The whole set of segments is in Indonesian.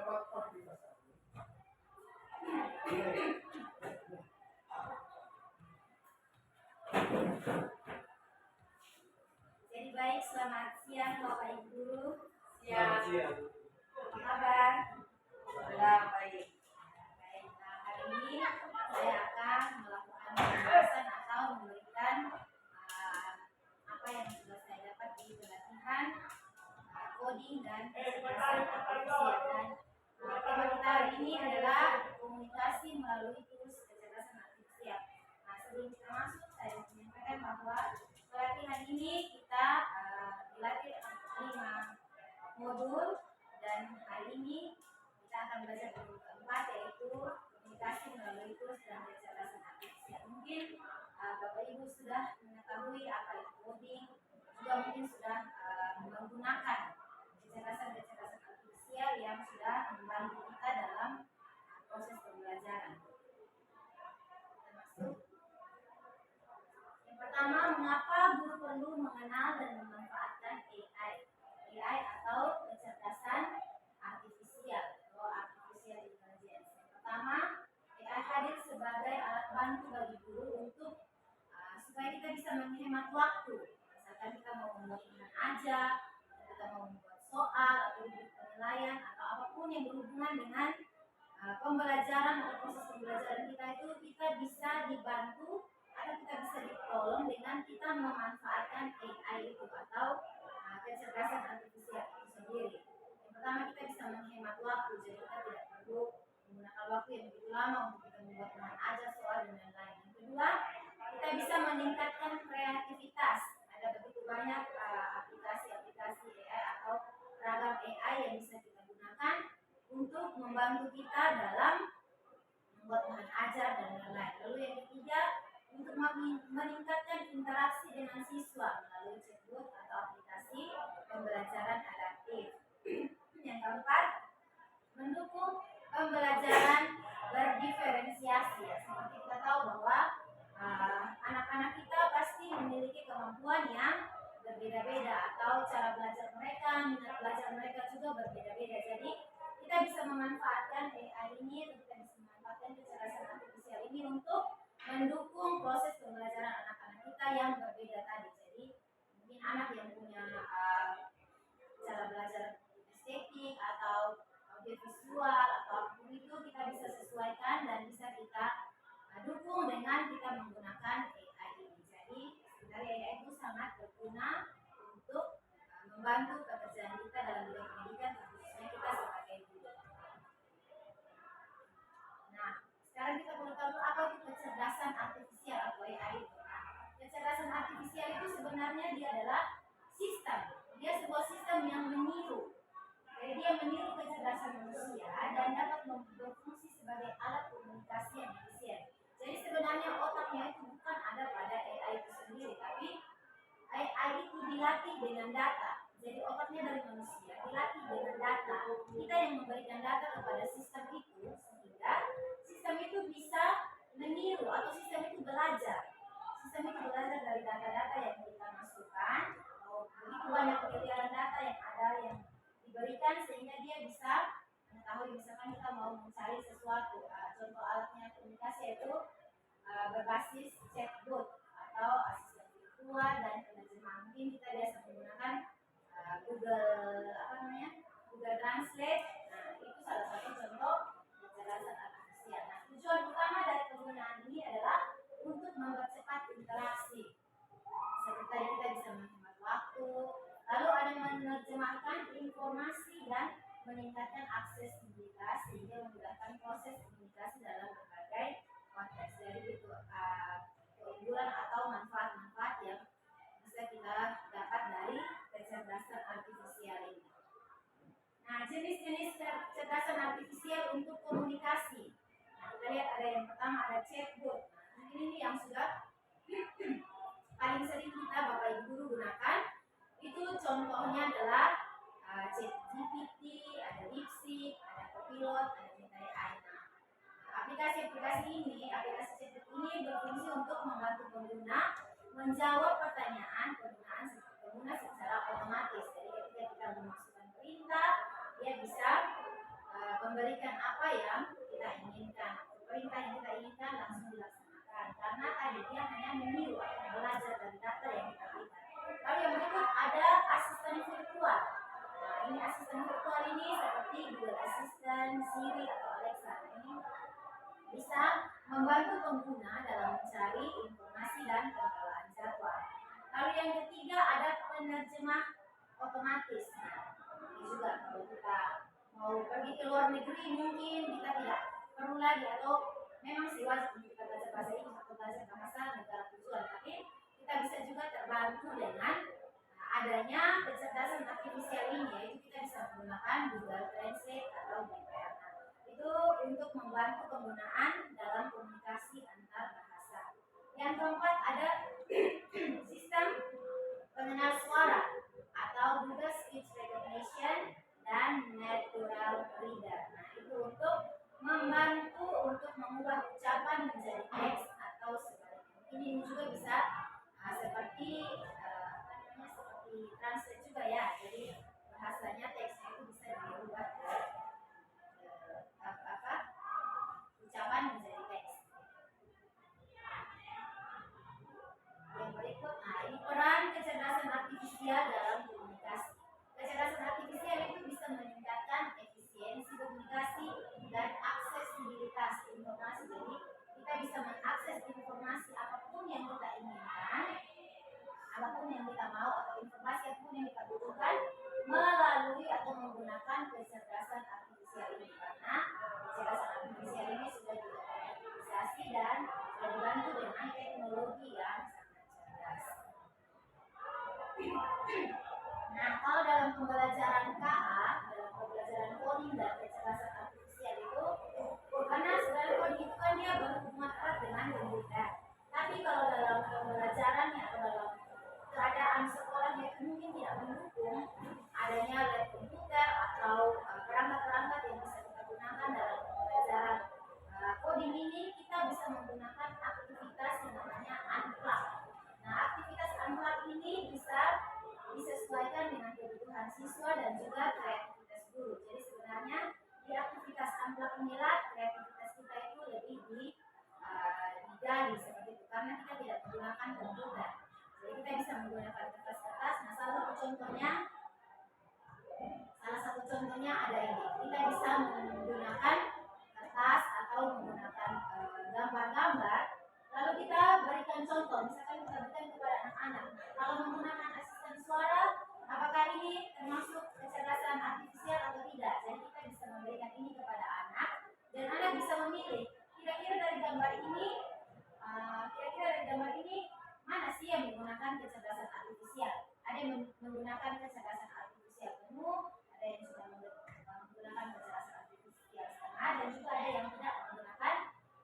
Jadi baik, selamat siang Bapak Ibu Guru. Selamat siang. Apa kabar? Alhamdulillah baik. Baik, nah hari ini saya akan melakukan pembahasan atau memberikan apa yang sudah saya dapat di pelatihan coding dan kecerdasan artifisial. Dan tema kita hari ini adalah komunikasi melalui tools kecerdasan artifisial. Nah, sebelum kita masuk, saya menyampaikan bahwa pelatihan ini kita dilatih 5 modul, dan hari ini kita akan belajar modul keempat, yaitu komunikasi melalui tools dan kecerdasan artifisial. Mungkin Bapak Ibu sudah mengetahui apa itu coding, juga mungkin sudah menggunakan kecerdasan artifisial yang sudah membantu kita dalam proses pembelajaran. Kita masuk. Yang pertama, mengapa guru perlu mengenal dan memanfaatkan AI atau kecerdasan artifisial atau artificial intelligence. Yang pertama, AI hadir sebagai alat bantu bagi guru untuk supaya kita bisa menghemat waktu. Misalkan kita mau membuat aja, kita mau membuat soal atau penilaian atau apapun yang berhubungan dengan pembelajaran atau proses pembelajaran kita, itu kita bisa dibantu atau kita bisa ditolong dengan kita memanfaatkan AI itu atau kecerdasan artifisial itu sendiri. Yang pertama, kita bisa menghemat waktu, jadi kita tidak perlu menggunakan waktu yang begitu lama untuk kita membuat aja soal dan lain-lain. Yang kedua, kita bisa meningkatkan kreativitas. Ada begitu banyak aplikasi-aplikasi AI atau ragam AI yang bisa kita gunakan untuk membantu kita dalam membuat bahan ajar dan lain-lain. Lalu yang ketiga, untuk meningkatkan interaksi dengan siswa melalui chatbot atau aplikasi pembelajaran adaptif. Yang keempat, mendukung pembelajaran berdiferensiasi. Seperti kita tahu bahwa anak-anak kita pasti memiliki kemampuan yang berbeda-beda, atau cara belajar mereka, minat belajar mereka juga berbeda-beda. Jadi kita bisa memanfaatkan AI ini, kita bisa memanfaatkan kecerdasan artifisial ini untuk mendukung proses pembelajaran anak-anak kita yang berbeda tadi. Jadi mungkin anak yang punya cara belajar estetik atau audiovisual atau apapun itu, kita bisa sesuaikan dan bisa kita dukung dengan kita menggunakan AI ini. Jadi sebenarnya AI itu sangat berguna untuk membantu pekerjaan kita dalam bidang pendidikan, khususnya kita sebagai guru. Nah, sekarang kita perlu tahu apa itu kecerdasan artifisial atau AI itu. Kecerdasan artifisial itu sebenarnya dia adalah sistem. Dia sebuah sistem yang meniru. Jadi dia meniru kecerdasan manusia dan dapat berfungsi sebagai alat komunikasi yang efisien. Jadi sebenarnya otaknya itu bukan ada pada AI itu sendiri, tapi AI itu dilatih dengan data. Jadi otaknya dari manusia dilatih dengan data. Kita yang memberikan data kepada sistem itu, sehingga sistem itu bisa meniru atau sistem itu belajar. Sistem itu belajar dari data-data yang kita masukkan. Begitu banyak pilihan data yang ada yang diberikan, sehingga dia bisa mengetahui. Misalkan kita mau mencari sesuatu, contoh alatnya komunikasi yaitu berbasis chatbot atau asisten virtual dan penerjemah. Mungkin kita biasa menggunakan Google Translate. Nah, itu salah satu contoh kecerdasan artifisial. Nah, tujuan utama dari penggunaan ini adalah untuk mempercepat interaksi. Seperti kita bisa menghemat waktu, lalu ada menerjemahkan informasi dan meningkatkan aksesibilitas sehingga memudahkan proses komunikasi dalam berbagai konteks. Jadi itu keunggulan atau manfaat-manfaat yang bisa kita dapat dari kecerdasan artifisial ini. Nah, jenis-jenis kecerdasan artifisial untuk komunikasi. Nah, kita lihat ada yang pertama, ada chatbot. Nah, ini yang sudah paling sering kita Bapak Ibu guru gunakan. Itu contohnya adalah ChatGPT, ada DeepSeek, ada Copilot, ada Gemini AI. Nah, aplikasi-aplikasi ini, aplikasi chatbot ini berfungsi untuk membantu pengguna menjawab pertanyaan pengguna secara otomatis. Jadi ketika kita memasukkan perintah, dia bisa memberikan apa yang kita inginkan, perintah yang kita inginkan langsung dilaksanakan, karena tadi dia hanya meniru atau belajar dari data yang kita berikan. Lalu yang berikut ada asisten virtual. Nah, ini asisten virtual ini seperti Google Assistant, Siri atau Alexa. Ini bisa membantu pengguna dalam mencari informasi dan pengelolaan jadwal. Lalu yang ketiga ada penerjemah otomatis. Nah, ini juga kalau kita mau pergi ke luar negeri mungkin kita tidak perlu lagi, atau memang sih wajib untuk kita belajar bahasa Inggris atau belajar bahasa negara tujuan, tapi kita bisa juga terbantu dengan adanya kecerdasan artifisial ini, yaitu kita bisa menggunakan Google Translate atau GPR. Itu untuk membantu penggunaan dalam komunikasi antar bahasa. Yang keempat ada sistem pengenal suara atau Google Speech Recognition dan Natural Reader. Nah, itu untuk membantu untuk mengubah ucapan menjadi teks atau sebaliknya. Ini juga bisa seperti seperti translate juga ya. Jadi bahasanya teksnya itu bisa diubah ke ucapan menjadi teks. Yang berikut, nah ini peran kecerdasan artifisial dalam komunikasi. Kecerdasan artifisial itu bisa meningkatkan efisiensi komunikasi dan aksesibilitas informasi. Jadi kita bisa mengakses informasi apapun yang kita inginkan, apapun yang kita mau, atau informasi apapun yang kita butuhkan melalui atau menggunakan kecerdasan artifisial ini, karena kecerdasan artifisial ini sudah diotomatisasi dan sudah dibantu dengan teknologi yang sangat cerdas. Nah, kalau dalam pembelajaran KA, dalam pembelajaran coding dan kecerdasan artifisial itu, karena sebenarnya coding itu kan dia berhubungan erat dengan komputer. Tapi kalau dalam pembelajarannya atau dalam keadaan sekolahnya itu mungkin tidak mendukung adanya lab komputer atau perangkat-perangkat yang bisa kita gunakan dalam pembelajaran coding ini, kita bisa menggunakan aktivitas yang namanya unplug. Nah, aktivitas unplug ini bisa disesuaikan dengan kebutuhan siswa dan juga kreativitas guru. Jadi sebenarnya di aktivitas unplug inilah kreativitas kita itu lebih digali seperti itu, karena kita tidak menggunakan komputer. Jadi kita bisa menggunakan kertas-kertas. Nah, salah satu contohnya ada ini. Kita bisa menggunakan kertas atau menggunakan gambar-gambar. Lalu kita berikan contoh, misalkan kita berikan kepada anak-anak. Kalau menggunakan asisten suara, apakah ini termasuk kecerdasan artifisial atau tidak? Jadi kita bisa memberikan ini kepada anak, dan anak bisa memilih kira-kira dari gambar ini mana sih yang menggunakan kecerdasan artifisial. Ada yang menggunakan kecerdasan artifisial penuh, ada yang sudah menggunakan kecerdasan artifisial setengah, dan juga ada yang tidak menggunakan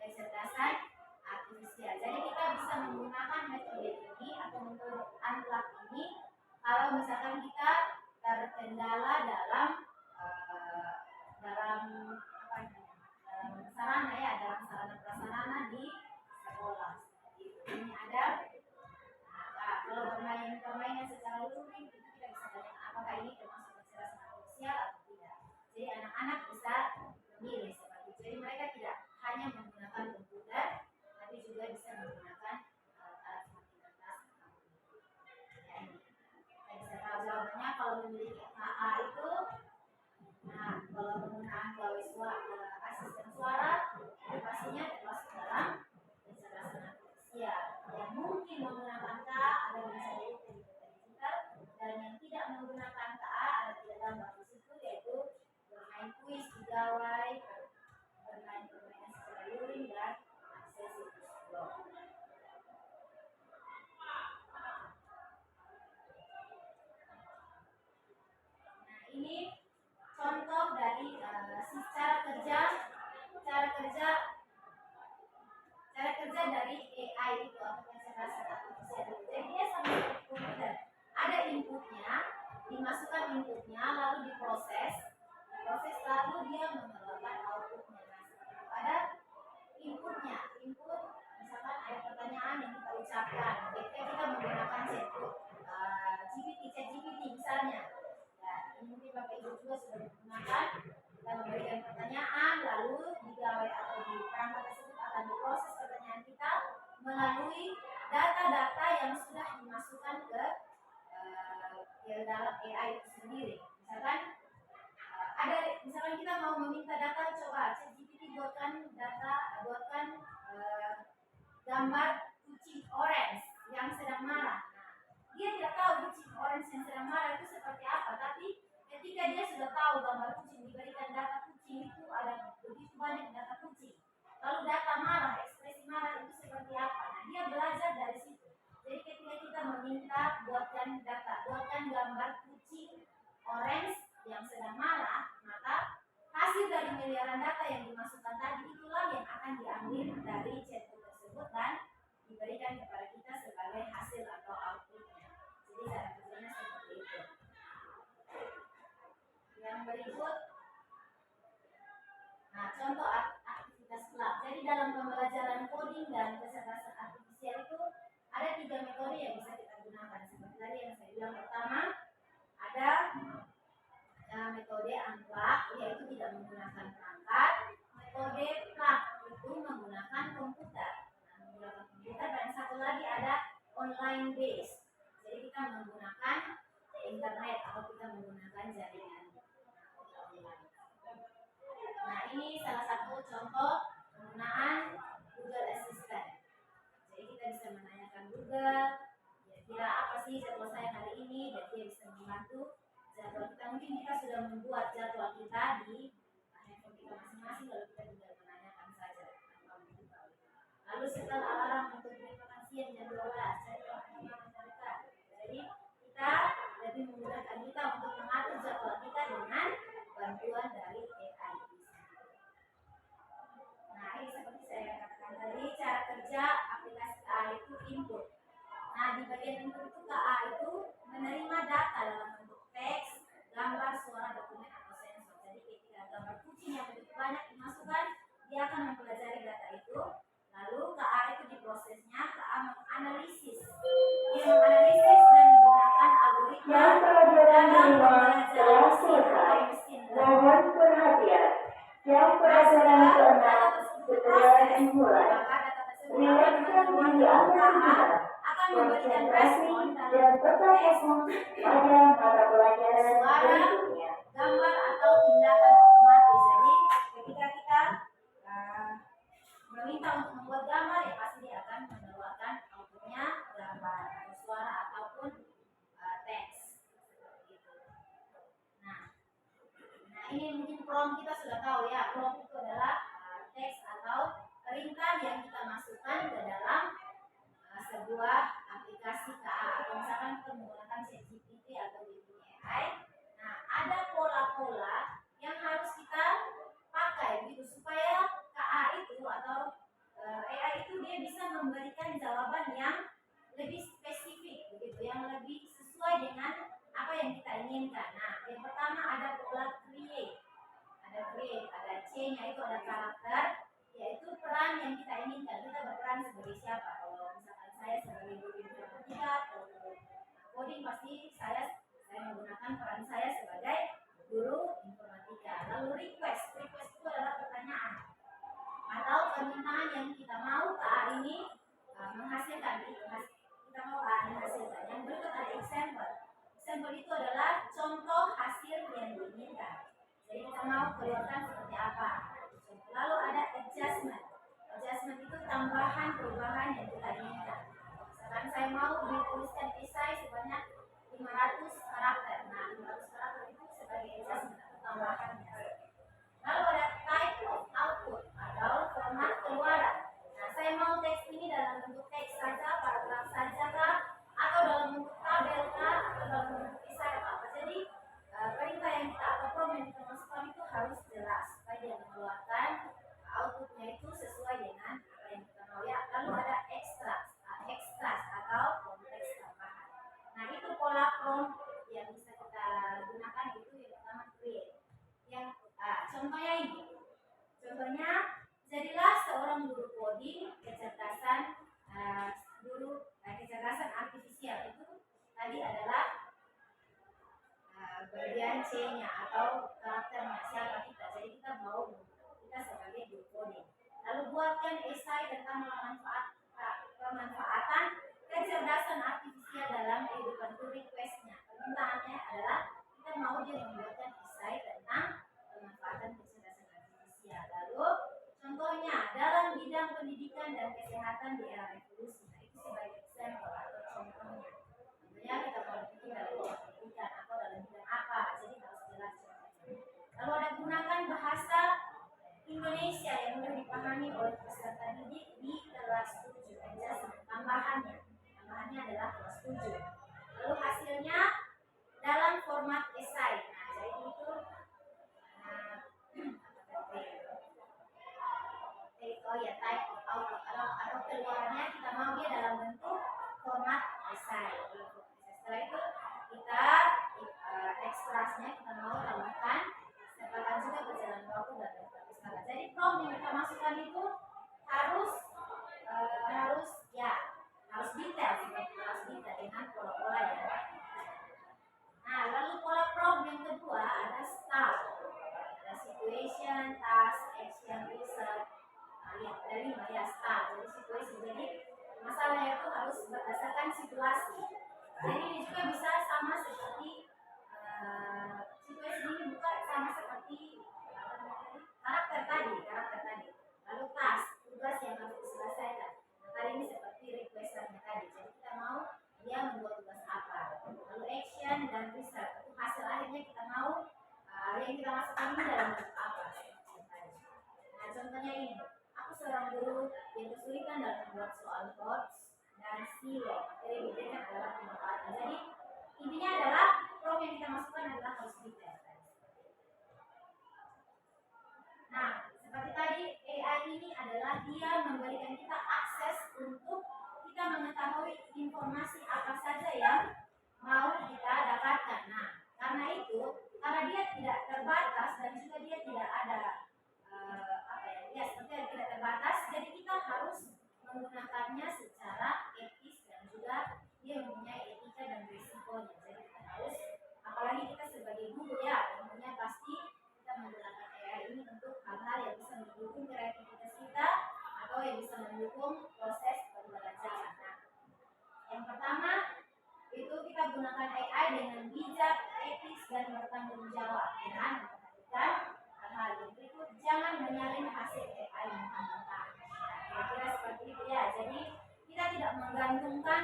kecerdasan artifisial. Jadi kita bisa menggunakan metode ini atau metode unplug ini kalau misalkan kita terkendala dalam sarana ya, dalam sarana prasarana di sekolah. Ini ada kalau permainan secara luring itu kita bisa tanya apakah ini termasuk kecerdasan artifisial atau tidak. Jadi anak-anak bisa memilih seperti itu. Jadi mereka tidak hanya menggunakan komputer, tapi juga bisa menggunakan alat semakin atas. Ya, ini kita bisa tahu jawabannya kalau memiliki KA itu. Nah, kalau penggunaan gawai asisten suara itu pastinya termasuk dalam kecerdasan artifisial. Yang mungkin menggunakan KA ada bisa yaitu digital, dan yang tidak menggunakan KA ada tidak gambar di situ, yaitu bermain kuis di gawai, bermain permainan secara luring, dan aksesibilitas blog. Nah, ini contoh dari cara kerja dari AI itu atau kecerdasan artifisial. Jadi dia sama seperti komputer. Ada inputnya, dimasukkan inputnya, lalu diproses lalu dia mengeluarkan outputnya. Nah, seperti itu. Ada inputnya, misalkan ada pertanyaan yang kita ucapkan, ketika kita menggunakan ChatGPT misalnya. Ya, ini mungkin Bapak Ibu juga sudah menggunakan, kita memberikan pertanyaan melalui data-data yang sudah dimasukkan ke dalam AI itu sendiri. Misalkan kita mau meminta data, coba ChatGPT buatkan gambar kucing orange yang sedang marah. Nah, dia tidak tahu kucing orange yang sedang marah itu seperti apa, tapi ketika dia sudah tahu gambar kucing, diberikan data kucing itu ada begitu banyak data kucing, lalu data marah, ekspresi marah itu seperti apa. Nah, dia belajar dari situ. Jadi ketika kita meminta buatkan gambar kucing orange yang sedang marah, maka hasil dari miliaran data yang dimasukkan tadi itulah yang akan diambil dari chatbot tersebut dan diberikan kepada kita sebagai hasil atau outputnya. Jadi cara kerjanya seperti itu. Yang berikut, nah contoh aktivitas lab. Jadi dalam pembelajaran coding dan kecerdasan artifisial itu ada 3 metode yang bisa kita gunakan. Seperti tadi yang saya bilang, pertama ada metode unplug, yaitu tidak menggunakan perangkat. Metode plug itu menggunakan komputer. Dan satu lagi ada online base. Jadi kita menggunakan internet atau kita menggunakan jaringan. Nah, ini salah satu contoh penggunaan Google Assistant. Jadi kita bisa menanyakan Google, kira-kira apa sih jadwal saya hari ini, dan dia bisa membantu jadwal kita. Mungkin kita sudah membuat jadwal kita di handphone kita masing-masing, lalu kita tinggal menanyakan saja. Lalu setel alarm untuk makan siang jam 12, cari makan terdekat. Jadi kita lebih memudahkan kita untuk mengatur jadwal kita dengan bantuan dari AI. Nah, ini seperti saya katakan tadi, cara kerja aplikasi KA itu input. Nah, di bagian input itu KA itu menerima data dalam bentuk teks, gambar, suara, dokumen, atau sensor. Jadi ketika gambar kucing yang begitu banyak dimasukkan, dia akan mempelajari data itu. Lalu KA itu diprosesnya, KA menganalisis. Dia menganalisis dan menggunakan algoritma dalam pembelajaran mesin. Mohon perhatian. Jam pelajaran ke-6 segera dimulai. Riwayatkan pilihan akan memberikan respon dan tetap fokus pada mata pelajaran berikutnya. gambar atau tindakan otomatis. Jadi ketika kita meminta untuk membuat gambar, ya pasti dia akan mengeluarkan outputnya gambar atau suara ataupun teks. Nah, ini mungkin prompt kita sudah tahu ya. Prompt itu adalah teks atau perintah yang kita masukkan ke dalam sebuah aplikasi KA, atau misalkan kita menggunakan ChatGPT atau Gemini AI. Nah, ada pola-pola yang harus kita pakai gitu supaya KA itu atau AI itu dia bisa memberikan jawaban yang lebih spesifik begitu, yang lebih sesuai dengan apa yang kita inginkan. Nah, yang pertama ada pola create. Ada C-nya itu ada karakter, yaitu peran yang kita inginkan. Kita berperan sebagai siapa? Kalau misalkan saya sebagai guru informatika atau coding, pasti saya menggunakan peran saya sebagai guru informatika. Lalu request itu adalah pertanyaan atau permintaan yang kita mau KA ini menghasilkan. Kita mau KA ini menghasilkan. Yang berikut ada example. Example itu adalah contoh hasil yang diinginkan. Jadi kita mau keluarkan seperti apa. Lalu ada adjustment. Adjustment itu tambahan perubahan yang kita inginkan. Misalkan saya mau dituliskan esai sebanyak 500 karakter. Nah, 500 karakter itu sebagai adjustment atau tambahannya. Lalu ada type of output atau format keluaran. Nah, saya mau teks ini dalam bentuk teks saja, paragraf saja kah, atau dalam bentuk tabel kah, atau dalam bentuk esai apa. Jadi perintah yang kita atau prompt yang kita masukkan itu harus jelas supaya dia mengeluarkan outputnya itu sesuai dengan apa yang kita mau ya. Lalu ada extract atau konteks tambahan. Nah, itu pola prompt yang bisa kita gunakan. Itu yang pertama create. Yang contohnya ini. Contohnya, jadilah seorang guru coding kecerdasan kecerdasan artifisial. Itu tadi adalah bagian C-nya atau karakternya, siapa kita. Jadi kita sebagai guru coding. Lalu buatkan esai tentang manfaat pemanfaatan kecerdasan artifisial dalam kehidupan itu requestnya. Permintaannya adalah kita mau dia membuatkan esai tentang pemanfaatan kecerdasan artifisial. Lalu contohnya dalam bidang pendidikan dan kesehatan di era revolusi. Nah, itu sebagai sampel atau contohnya. Tentunya kita mau bikin dalam bidang pendidikan atau dalam bidang apa, jadi harus jelas contohnya. Lalu ada gunakan bahasa Indonesia yang mudah dipahami oleh peserta didik di kelas 7. Tambahannya adalah kelas 7. Lalu hasilnya dalam format esai. Nah, jadi itu type of output atau keluarnya kita mau dia dalam bentuk format esai. Setelah itu kita ekstrasnya kita mau tambahkan sertakan juga berjalan waktu dan pustaka. Jadi prompt yang kita masukkan itu harus detail dengan pola-pola ya. Nah, lalu pola prompt yang kedua ada STAR, ada situation, task, action, result. Ada 5 ya STAR. Jadi situasi, jadi masalahnya itu harus berdasarkan situasi. Jadi ini juga bisa sama seperti situasi ini bukan sama seperti karakter tadi. Lalu task, tugas yang harus diselesaikan. Tadi ini seperti requestannya tadi. Jadi kita mau dia membuat tugas apa. Lalu action dan result, itu hasil akhirnya kita mau yang kita masukkan ini dalam bentuk apa. Nah, contohnya ini. Aku seorang guru yang kesulitan dalam membuat soal quotes dan silo. Jadi diberikan adalah pemanfaatan. Jadi intinya adalah prompt yang kita masukkan adalah harus detail. Nah, seperti tadi AI ini adalah dia memberikan kita akses untuk kita mengetahui informasi apa saja yang mau kita dapatkan. Nah, karena dia tidak terbatas dan juga dia tidak ada seperti tidak terbatas, jadi kita harus menggunakannya secara etis dan juga dia mempunyai etika dan risikonya. Jadi kita harus, apalagi kita sebagai guru ya, tentunya pasti kita menggunakan AI ini untuk hal-hal yang bisa mendukung kreativitas kita atau yang bisa mendukung proses pembelajaran. Nah, yang pertama itu kita gunakan AI dengan bijak, etis dan bertanggung jawab dengan memperhatikan hal yang berikut. Jangan menyalin hasil AI mentah-mentah. Kira-kira seperti itu ya. Jadi kita tidak menggantungkan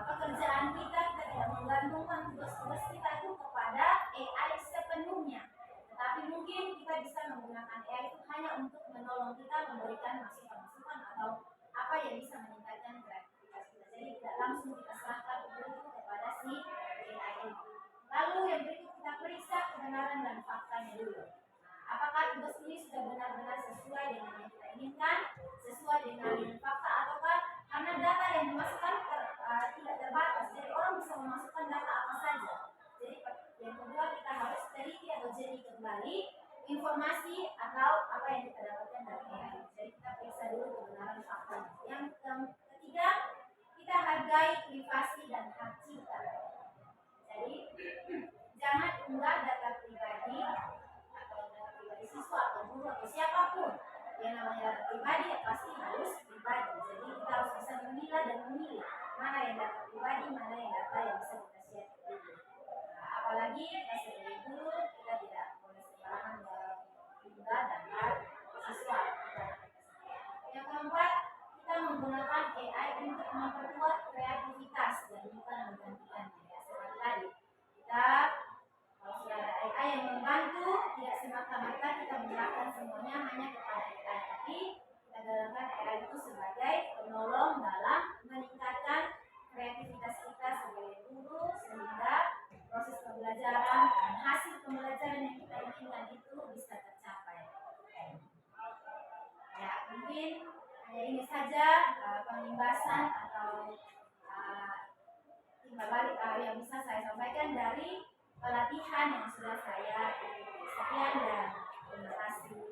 pekerjaan kita tidak menggantungkan tugas-tugas kita itu kepada AI sepenuhnya. Tetapi mungkin kita bisa menggunakan AI itu hanya untuk menolong kita, memberikan masukan-masukan atau apa yang bisa meningkatkan kreativitas kita. Jadi tidak langsung kita serahkan itu kepada si AI ini. Lalu yang berikut kita periksa kebenaran dan faktanya dulu. Apakah tugas ini sudah benar-benar sesuai dengan yang kita inginkan, sesuai dengan fakta, ataukah karena data yang dimasukkan tidak terbatas, jadi orang bisa memasukkan data apa saja. Jadi yang kedua kita harus teliti atau jeli kembali informasi atau apa yang kita dapatkan dari AI. Jadi kita periksa dulu kebenaran faktanya. Yang ketiga kita hargai privasi dan hak cipta. Jadi jangan unggah data pribadi siswa atau guru atau siapapun yang namanya data pribadi ya pasti harus pribadi. Jadi kita harus bisa memilah dan memilih mana yang data pribadi, mana yang data yang bisa kita share ke publik. Nah, apalagi kita sebagai guru kita tidak boleh sembarangan mengunggah data siswa. Yang keempat kita menggunakan AI untuk memperkuat kreativitas dan bukan menggantikannya. Ya, seperti tadi kita kalau sudah ada AI yang membantu, tidak semata-mata kita menyerahkan semuanya hanya kepada AI, tapi kita gunakan AI itu sebagai penolong dalam meningkatkan kreativitas kita sebagai guru sehingga proses pembelajaran dan hasil pembelajaran yang kita inginkan itu bisa tercapai. Ya, mungkin hanya ini saja penimbasan atau timbal balik yang bisa saya sampaikan dari pelatihan yang sudah saya ikuti. Sekian dan terima kasih.